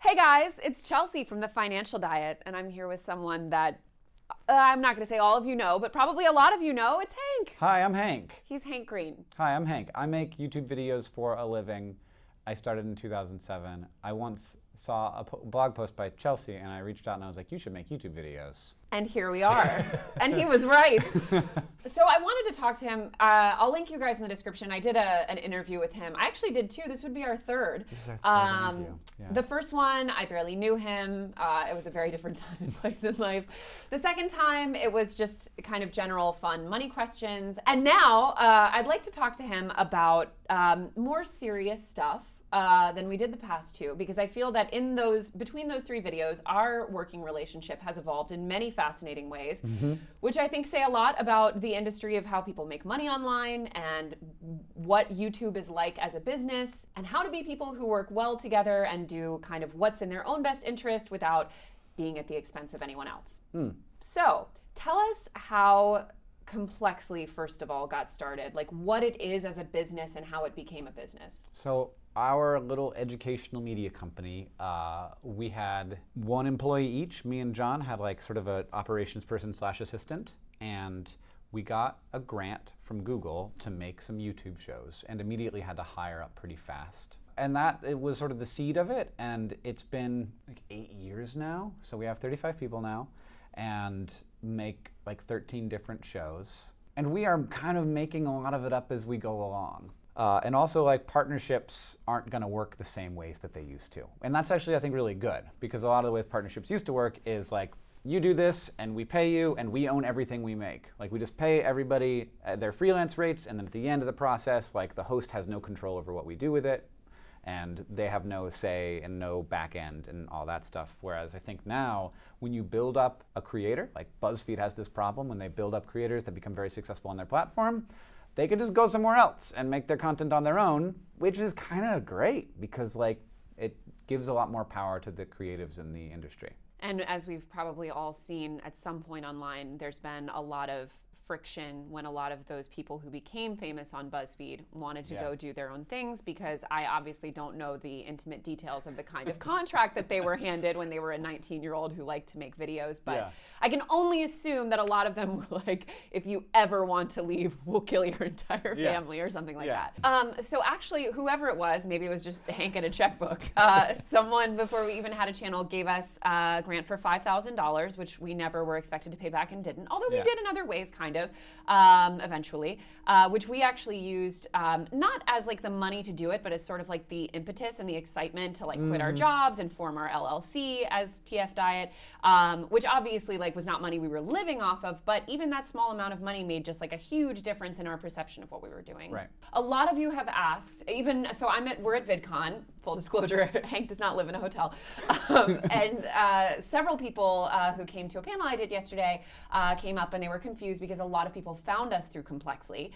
Hey guys, it's Chelsea from The Financial Diet, and I'm here with someone that I'm not going to say all of you know, but probably a lot of you know. It's Hank. Hi, I'm Hank. He's Hank Green. Hi, I'm Hank. I make YouTube videos for a living. I started in 2007. I once saw a blog post by Chelsea, and I reached out and I was like, you should make YouTube videos. And here we are. And he was right. So I wanted to talk to him. I'll link you guys in the description. I did an interview with him. I actually did two. This would be our third. This is our third interview. Yeah. The first one, I barely knew him. It was a very different time and place in life. The second time, it was just kind of general fun money questions. And now I'd like to talk to him about more serious stuff than we did the past two, because I feel that between those three videos, our working relationship has evolved in many fascinating ways, which I think say a lot about the industry of how people make money online and what YouTube is like as a business, and how to be people who work well together and do kind of what's in their own best interest without being at the expense of anyone else. So tell us how Complexly, first of all, got started, like what it is as a business and how it became a business. So our little educational media company, we had one employee each. Me and John had like sort of an operations person / assistant, and we got a grant from Google to make some YouTube shows and immediately had to hire up pretty fast. And it was sort of the seed of it, and it's been like 8 years now. So we have 35 people now and make like 13 different shows. And we are kind of making a lot of it up as we go along. And also, like, partnerships aren't going to work the same ways that they used to. And that's actually, I think, really good, because a lot of the ways partnerships used to work is like, you do this and we pay you and we own everything we make. Like, we just pay everybody their freelance rates, and then at the end of the process, like, the host has no control over what we do with it, and they have no say and no back end and all that stuff. Whereas I think now, when you build up a creator, like BuzzFeed has this problem, when they build up creators that become very successful on their platform, they could just go somewhere else and make their content on their own, which is kind of great, because like it gives a lot more power to the creatives in the industry. And as we've probably all seen at some point online, there's been a lot of friction when a lot of those people who became famous on BuzzFeed wanted to go do their own things, because I obviously don't know the intimate details of the kind of contract that they were handed when they were a 19-year-old who liked to make videos. But I can only assume that a lot of them were like, if you ever want to leave, we'll kill your entire family or something like that. So actually, whoever it was, maybe it was just Hank and a checkbook, someone before we even had a channel gave us a grant for $5,000, which we never were expected to pay back and didn't, although we did in other ways, kind of. Eventually, which we actually used not as like the money to do it, but as sort of like the impetus and the excitement to like quit our jobs and form our LLC as TF Diet, which obviously like was not money we were living off of, but even that small amount of money made just like a huge difference in our perception of what we were doing. Right. A lot of you have asked, even so we're at VidCon, full disclosure, Hank does not live in a hotel, and several people who came to a panel I did yesterday came up and they were confused because a lot of people found us through Complexly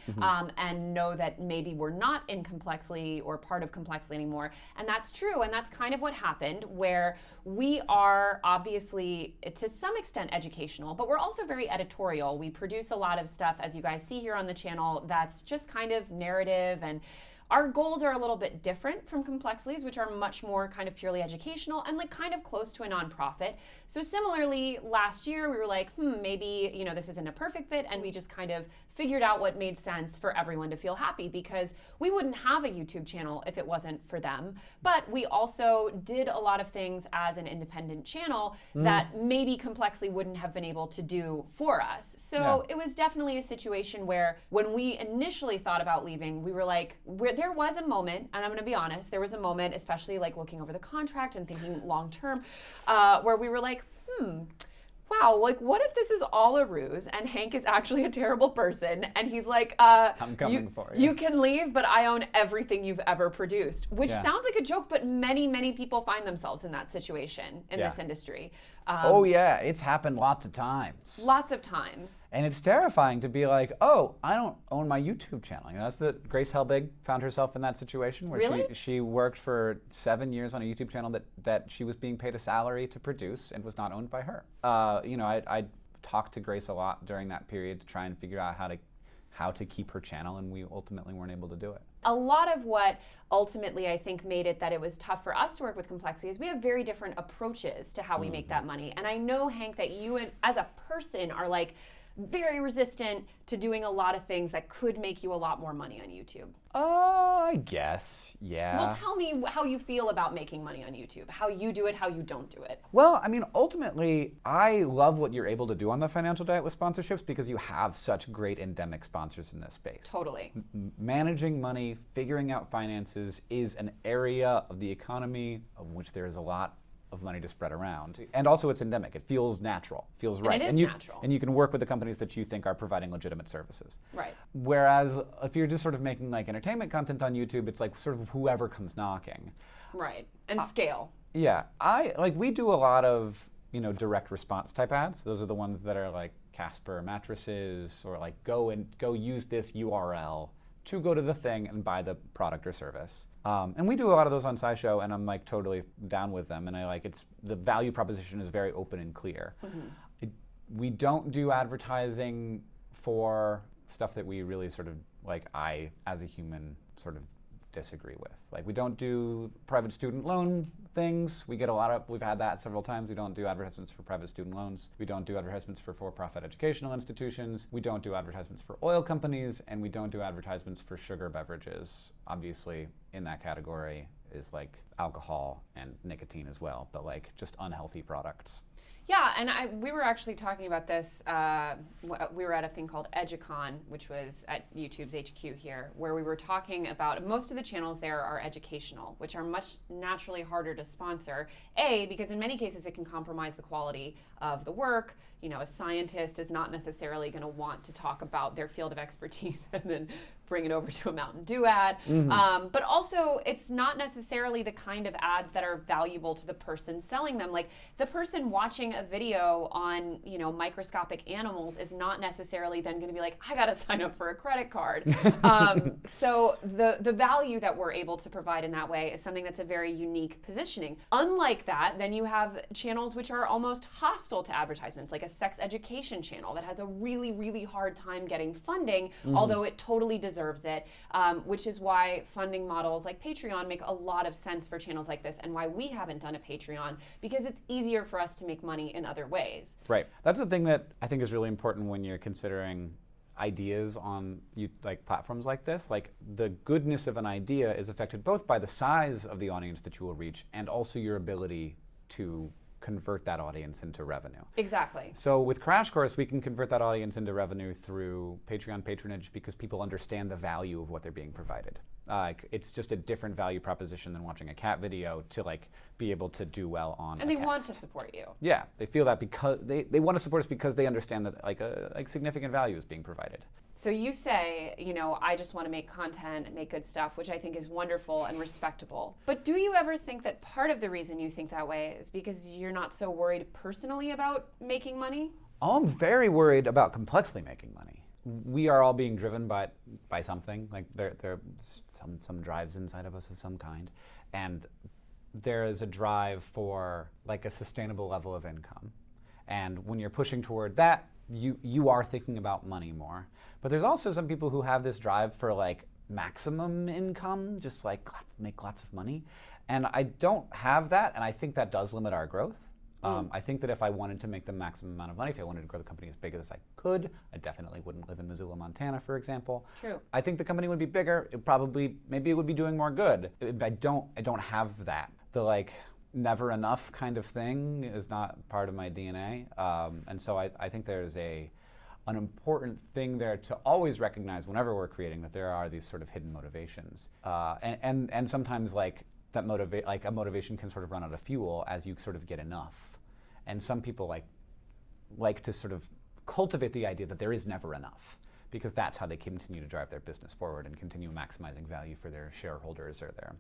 and know that maybe we're not in Complexly or part of Complexly anymore. And that's true, and that's kind of what happened, where we are obviously to some extent educational, but we're also very editorial. We produce a lot of stuff, as you guys see here on the channel, that's just kind of narrative, and our goals are a little bit different from Complexly's, which are much more kind of purely educational and like kind of close to a nonprofit. So similarly, last year we were like, maybe, this isn't a perfect fit, and we just kind of figured out what made sense for everyone to feel happy, because we wouldn't have a YouTube channel if it wasn't for them. But we also did a lot of things as an independent channel that maybe Complexly wouldn't have been able to do for us. So it was definitely a situation where when we initially thought about leaving, we were like, there was a moment, and I'm going to be honest, there was a moment, especially like looking over the contract and thinking long term, where we were like, wow, like what if this is all a ruse and Hank is actually a terrible person, and he's like, I'm coming for you. You can leave, but I own everything you've ever produced, which sounds like a joke, but many, many people find themselves in that situation in this industry. Oh yeah, it's happened lots of times. Lots of times. And it's terrifying to be like, oh, I don't own my YouTube channel. That's that Grace Helbig found herself in that situation where she worked for 7 years on a YouTube channel that she was being paid a salary to produce and was not owned by her. I talked to Grace a lot during that period to try and figure out how to how to keep her channel, and we ultimately weren't able to do it. A lot of what ultimately I think made it that it was tough for us to work with Complexity is we have very different approaches to how we make that money. And I know, Hank, that you as a person are like very resistant to doing a lot of things that could make you a lot more money on YouTube. I guess, yeah. Well, tell me how you feel about making money on YouTube, how you do it, how you don't do it. Well, I mean, ultimately, I love what you're able to do on the financial diet with sponsorships because you have such great endemic sponsors in this space. Totally. Managing money, figuring out finances is an area of the economy of which there is a lot of money to spread around. And also it's endemic. It feels natural, feels right. And it is natural. And you can work with the companies that you think are providing legitimate services. Right. Whereas if you're just sort of making like entertainment content on YouTube, it's like sort of whoever comes knocking. Right. And scale. Yeah. We do a lot of, direct response type ads. Those are the ones that are like Casper mattresses or like go use this URL to go to the thing and buy the product or service. And we do a lot of those on SciShow, and I'm like totally down with them. And the value proposition is very open and clear. Mm-hmm. We don't do advertising for stuff that we really sort of I, as a human, sort of disagree with. Like, we don't do private student loan things. We've had that several times. We don't do advertisements for private student loans. We don't do advertisements for-profit educational institutions. We don't do advertisements for oil companies, and we don't do advertisements for sugar beverages. Obviously, in that category is like alcohol and nicotine as well, but like just unhealthy products. Yeah, and we were actually talking about this. We were at a thing called EduCon, which was at YouTube's HQ here, where we were talking about most of the channels there are educational, which are much naturally harder to sponsor. A, because in many cases it can compromise the quality of the work. A scientist is not necessarily going to want to talk about their field of expertise and then bring it over to a Mountain Dew ad. Mm-hmm. But also, it's not necessarily the kind of ads that are valuable to the person selling them. Like, the person watching a video on, microscopic animals is not necessarily then going to be like, I got to sign up for a credit card. So the value that we're able to provide in that way is something that's a very unique positioning. Unlike that, then you have channels which are almost hostile to advertisements, like a sex education channel that has a really, really hard time getting funding, although it totally deserves it, which is why funding models like Patreon make a lot of sense for channels like this, and why we haven't done a Patreon, because it's easier for us to make money in other ways. Right. That's the thing that I think is really important when you're considering ideas on platforms like this. Like, the goodness of an idea is affected both by the size of the audience that you will reach and also your ability to convert that audience into revenue. Exactly. So with Crash Course, we can convert that audience into revenue through Patreon patronage because people understand the value of what they're being provided. It's just a different value proposition than watching a cat video to be able to do well on. And they want to support you. Yeah, they feel that because they want to support us because they understand that significant value is being provided. So you say, I just want to make content and make good stuff, which I think is wonderful and respectable. But do you ever think that part of the reason you think that way is because you're not so worried personally about making money? I'm very worried about complexly making money. We are all being driven by something. Like, there are some drives inside of us of some kind, and there is a drive for a sustainable level of income. And when you're pushing toward that, you are thinking about money more. But there's also some people who have this drive for maximum income, just make lots of money. And I don't have that, and I think that does limit our growth. I think that if I wanted to make the maximum amount of money, if I wanted to grow the company as big as I could, I definitely wouldn't live in Missoula, Montana, for example. True. I think the company would be bigger. Maybe it would be doing more good. I don't have that. The never enough kind of thing is not part of my DNA. And so I think there's an important thing there to always recognize whenever we're creating that there are these sort of hidden motivations. And sometimes a motivation can sort of run out of fuel as you sort of get enough. And some people like to sort of cultivate the idea that there is never enough, because that's how they continue to drive their business forward and continue maximizing value for their shareholders or their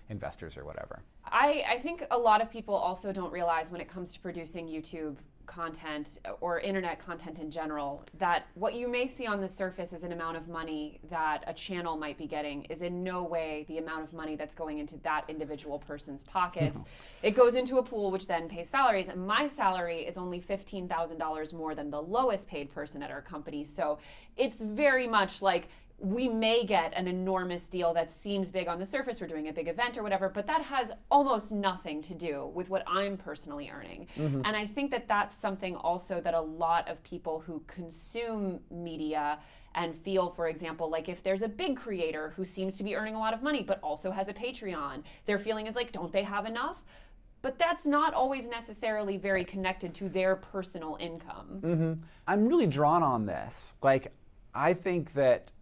investors or whatever. I think a lot of people also don't realize when it comes to producing YouTube content or internet content in general, that what you may see on the surface as an amount of money that a channel might be getting is in no way the amount of money that's going into that individual person's pockets. It goes into a pool which then pays salaries. And my salary is only $15,000 more than the lowest paid person at our company. So it's very much like we may get an enormous deal that seems big on the surface, we're doing a big event or whatever, but that has almost nothing to do with what I'm personally earning. And I think that that's something also that a lot of people who consume media and feel, for example, like if there's a big creator who seems to be earning a lot of money but also has a Patreon, their feeling is like, don't they have enough? But that's not always necessarily very connected to their personal income. I'm really drawn on this. Like, I think that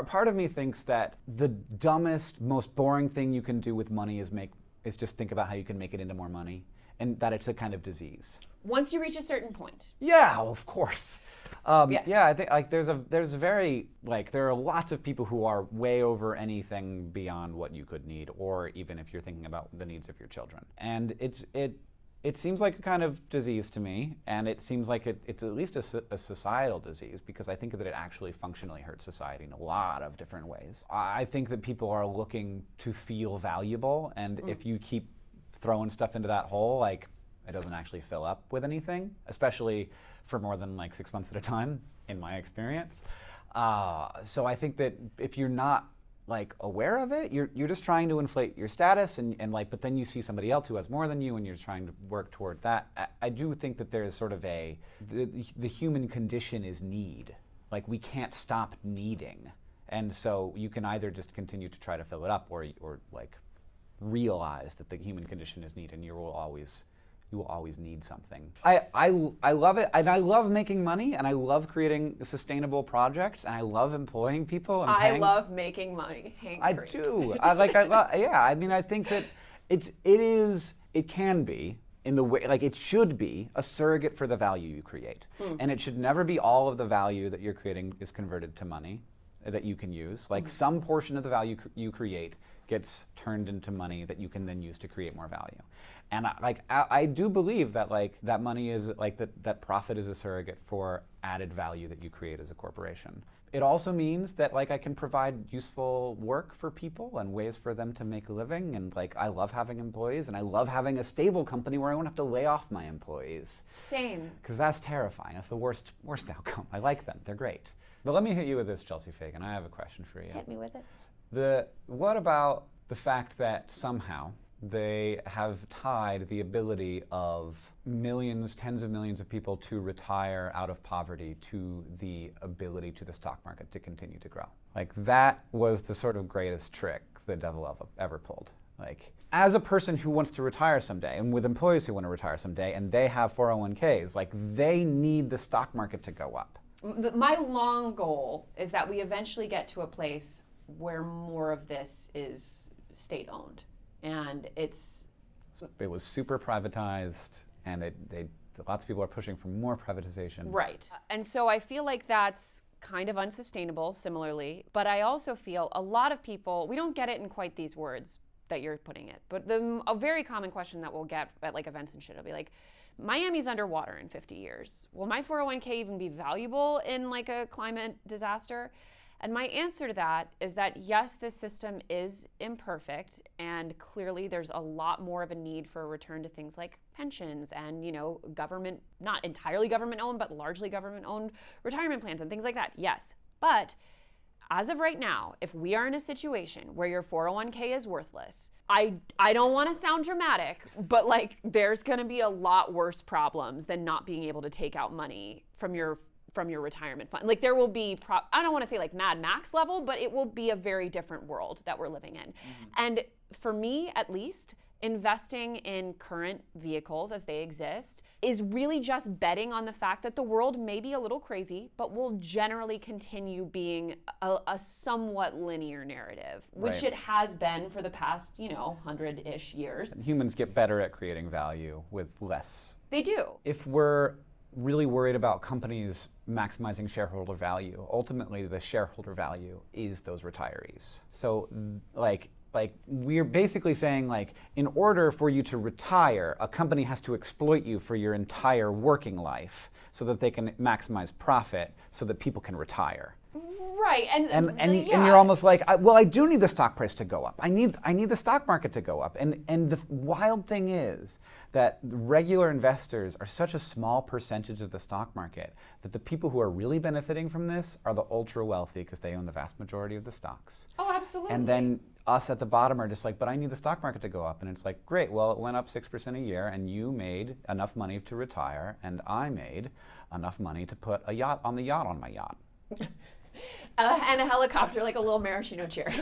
part of me thinks that the dumbest, most boring thing you can do with money is just think about how you can make it into more money, and that it's a kind of disease. Once you reach a certain point. Yeah, of course. Yes. Yeah, I think like there are lots of people who are way over anything beyond what you could need, or even if you're thinking about the needs of your children. And it seems like a kind of disease to me, and it seems like it's at least a societal disease, because I think that it actually functionally hurts society in a lot of different ways. I think that people are looking to feel valuable, and if you keep throwing stuff into that hole, like, it doesn't actually fill up with anything, especially for more than like 6 months at a time, in my experience. So I think that if you're not like aware of it, you're just trying to inflate your status, and like, but then you see somebody else who has more than you and you're trying to work toward that. I do think that there's sort of the human condition is need. Like, we can't stop needing. And so you can either just continue to try to fill it up, or like realize that the human condition is need, and you will always need something. I love it, and I love making money, and I love creating sustainable projects, and I love employing people. And I love making money. I do. I think that it can be, in the way, like, it should be a surrogate for the value you create. And it should never be all of the value that you're creating is converted to money that you can use. Like, some portion of the value you create gets turned into money that you can then use to create more value. And I do believe that that money is that profit is a surrogate for added value that you create as a corporation. It also means that I can provide useful work for people and ways for them to make a living, and I love having employees, and I love having a stable company where I won't have to lay off my employees. Same. Because that's terrifying. That's the worst outcome. I like them. They're great. But let me hit you with this, Chelsea Fagan. I have a question for you. Hit me with it. What about the fact that somehow they have tied the ability of millions, tens of millions of people to retire out of poverty to the ability to the stock market to continue to grow? That was the sort of greatest trick the devil ever pulled. As a person who wants to retire someday, and with employees who want to retire someday, and they have 401ks, they need the stock market to go up. My long goal is that we eventually get to a place where more of this is state-owned. And it was super privatized, and lots of people are pushing for more privatization. Right. And so I feel like that's kind of unsustainable, similarly. But I also feel a lot of people, we don't get it in quite these words that you're putting it. But a very common question that we'll get at events and shit will be like, Miami's underwater in 50 years. Will my 401k even be valuable in a climate disaster? And my answer to that is that yes, this system is imperfect, and clearly there's a lot more of a need for a return to things like pensions and, government, not entirely government owned, but largely government owned retirement plans and things like that. Yes. But as of right now, if we are in a situation where your 401k is worthless, I don't want to sound dramatic, but there's going to be a lot worse problems than not being able to take out money from your retirement fund. There will be, I don't want to say Mad Max level, but it will be a very different world that we're living in. And for me, at least, investing in current vehicles as they exist is really just betting on the fact that the world may be a little crazy, but will generally continue being a somewhat linear narrative, which it has been for the past, 100-ish years. And humans get better at creating value with less. They do. If we're really worried about companies maximizing shareholder value, ultimately the shareholder value is those retirees. So like we're basically saying like in order for you to retire, a company has to exploit you for your entire working life so that they can maximize profit so that people can retire. Right, And you're almost like, well, I do need the stock price to go up. I need the stock market to go up. And the wild thing is that regular investors are such a small percentage of the stock market that the people who are really benefiting from this are the ultra wealthy because they own the vast majority of the stocks. Oh, absolutely. And then us at the bottom are just like, but I need the stock market to go up. And it's like, great, well, it went up 6% a year and you made enough money to retire and I made enough money to put a yacht on my yacht. And a helicopter, like a little maraschino chair.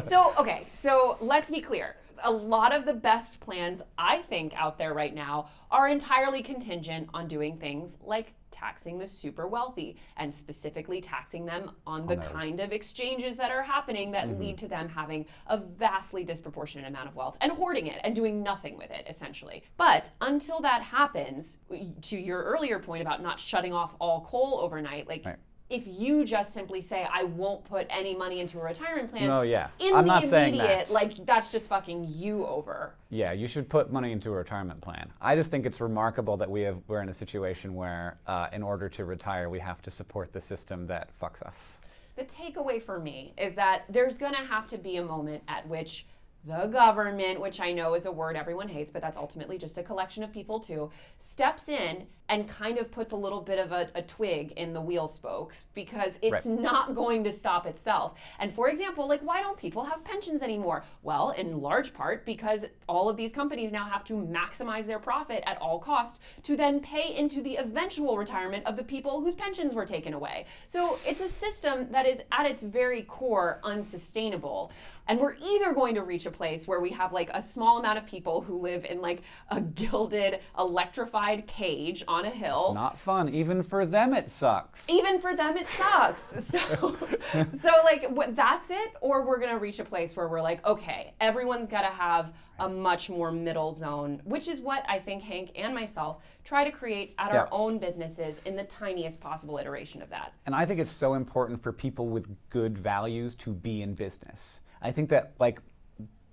So let's be clear. A lot of the best plans, I think, out there right now are entirely contingent on doing things like taxing the super wealthy and specifically taxing them on the kind of exchanges that are happening that lead to them having a vastly disproportionate amount of wealth and hoarding it and doing nothing with it, essentially. But until that happens, to your earlier point about not shutting off all coal overnight, like, if you just simply say, I won't put any money into a retirement plan, I'm not saying that. like, that's just fucking you over. Yeah, you should put money into a retirement plan. I just think it's remarkable that we're in a situation where in order to retire, we have to support the system that fucks us. The takeaway for me is that there's gonna have to be a moment at which the government, which I know is a word everyone hates, but that's ultimately just a collection of people too, steps in and kind of puts a little bit of a twig in the wheel spokes because it's not going to stop itself. And for example, like, why don't people have pensions anymore? Well, in large part because all of these companies now have to maximize their profit at all costs to then pay into the eventual retirement of the people whose pensions were taken away. So it's a system that is at its very core unsustainable. And we're either going to reach a place where we have like a small amount of people who live in like a gilded, electrified cage on a hill. It's not fun. Even for them, it sucks. Even for them, it sucks. So like, that's it. Or we're going to reach a place where we're like, okay, everyone's got to have a much more middle zone, which is what I think Hank and myself try to create at our own businesses in the tiniest possible iteration of that. And I think it's so important for people with good values to be in business. I think that like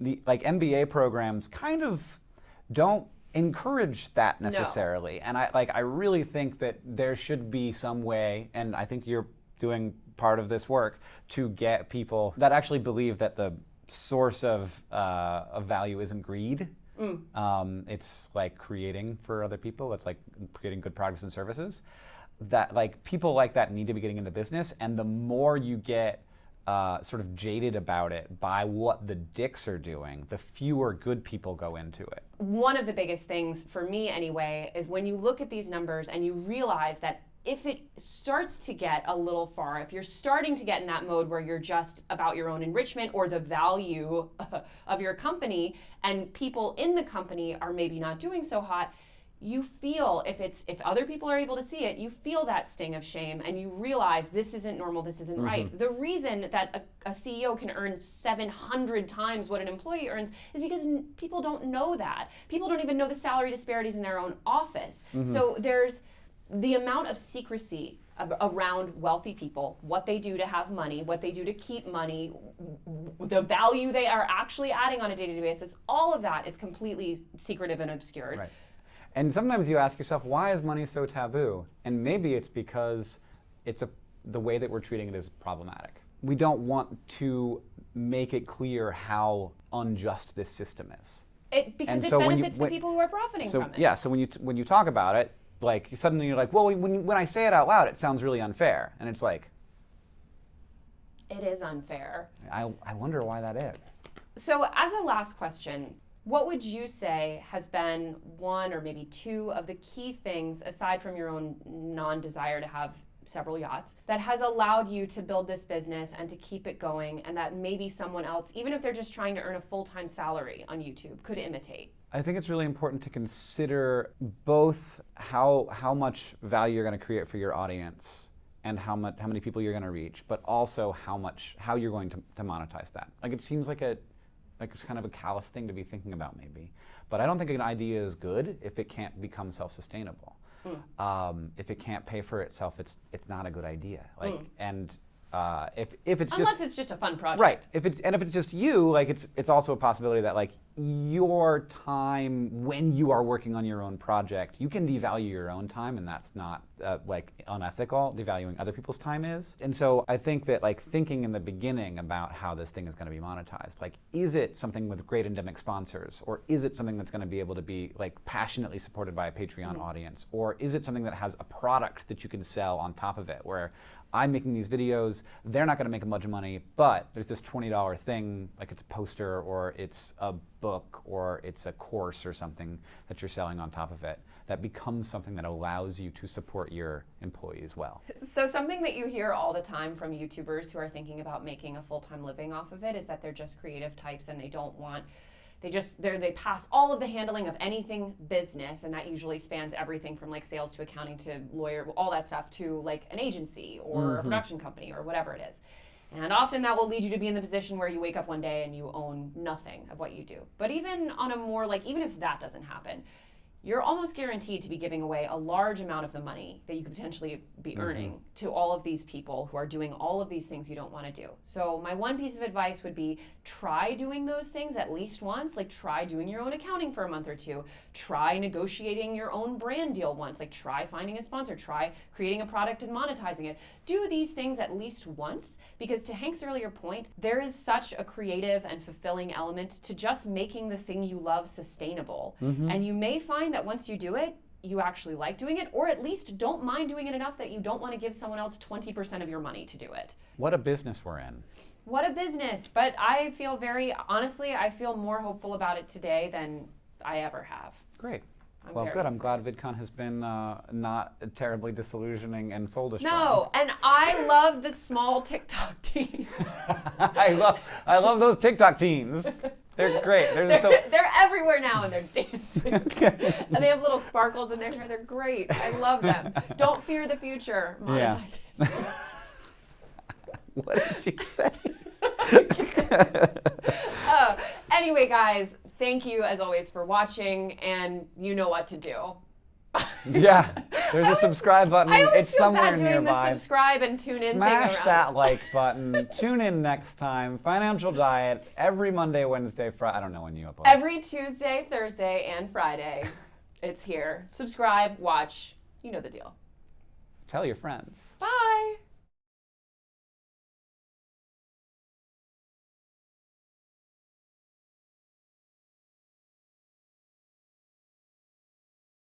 MBA programs kind of don't encourage that necessarily. No. And I really think that there should be some way, and I think you're doing part of this work, to get people that actually believe that the source of value isn't greed. It's like creating for other people. It's like creating good products and services. That like people like that need to be getting into business, and the more you get sort of jaded about it by what the dicks are doing, the fewer good people go into it. One of the biggest things, for me anyway, is when you look at these numbers and you realize that if it starts to get a little far, if you're starting to get in that mode where you're just about your own enrichment or the value of your company, and people in the company are maybe not doing so hot, you feel, if other people are able to see it, you feel that sting of shame and you realize this isn't normal, this isn't right. The reason that a CEO can earn 700 times what an employee earns is because people don't know that. People don't even know the salary disparities in their own office. So there's the amount of secrecy around wealthy people, what they do to have money, what they do to keep money, the value they are actually adding on a day-to-day basis, all of that is completely secretive and obscured. Right. And sometimes you ask yourself, why is money so taboo? And maybe it's because the way that we're treating it is problematic. We don't want to make it clear how unjust this system is. Because it benefits the people who are profiting from it. Yeah, so when you talk about it, like suddenly you're like, well, when I say it out loud, it sounds really unfair. And it's like, it is unfair. I wonder why that is. So as a last question, what would you say has been one or maybe two of the key things, aside from your own non-desire to have several yachts, that has allowed you to build this business and to keep it going, and that maybe someone else, even if they're just trying to earn a full-time salary on YouTube, could imitate? I think it's really important to consider both how much value you're going to create for your audience and how many people you're going to reach, but also how you're going to monetize that. Like, it seems like it's kind of a callous thing to be thinking about maybe. But I don't think an idea is good if it can't become self-sustainable. If it can't pay for itself, it's not a good idea. And If it's Unless just it's just a fun project. right, if it's just you, like it's also a possibility that like your time when you are working on your own project, you can devalue your own time, and that's not like unethical. Devaluing other people's time is. And so I think that like thinking in the beginning about how this thing is going to be monetized, like is it something with great endemic sponsors, or is it something that's going to be able to be like passionately supported by a Patreon audience, or is it something that has a product that you can sell on top of it, where I'm making these videos, they're not going to make a bunch of money, but there's this $20 thing, like it's a poster or it's a book or it's a course or something that you're selling on top of it, that becomes something that allows you to support your employees well. So something that you hear all the time from YouTubers who are thinking about making a full-time living off of it is that they're just creative types and they don't want, they pass all of the handling of anything business, and that usually spans everything from like sales to accounting to lawyer, all that stuff, to like an agency or a production company or whatever it is. And often that will lead you to be in the position where you wake up one day and you own nothing of what you do. But even on a more like, even if that doesn't happen, you're almost guaranteed to be giving away a large amount of the money that you could potentially be earning to all of these people who are doing all of these things you don't want to do. So my one piece of advice would be try doing those things at least once. Like try doing your own accounting for a month or two. Try negotiating your own brand deal once. Like try finding a sponsor. Try creating a product and monetizing it. Do these things at least once, because to Hank's earlier point, there is such a creative and fulfilling element to just making the thing you love sustainable. And you may find that once you do it, you actually like doing it, or at least don't mind doing it enough that you don't want to give someone else 20% of your money to do it. What a business we're in. What a business. But I feel honestly, I feel more hopeful about it today than I ever have. Great. I'm Well, very good. I'm excited. glad VidCon has been not terribly disillusioning and soul destroying. No, and I love the small TikTok teams. I love those TikTok teens. They're great. They're everywhere now and they're dancing. And they have little sparkles in their hair. They're great. I love them. Don't fear the future. Monetize it. What did she say? Anyway, guys, thank you as always for watching, and you know what to do. Yeah, there's a subscribe button. I always It's feel somewhere bad doing nearby. the subscribe and tune in Smash thing that around. like button. Tune in next time. Financial Diet every Monday, Wednesday, Friday. I don't know when you upload. Every Tuesday, Thursday, and Friday. It's here. Subscribe, watch. You know the deal. Tell your friends. Bye.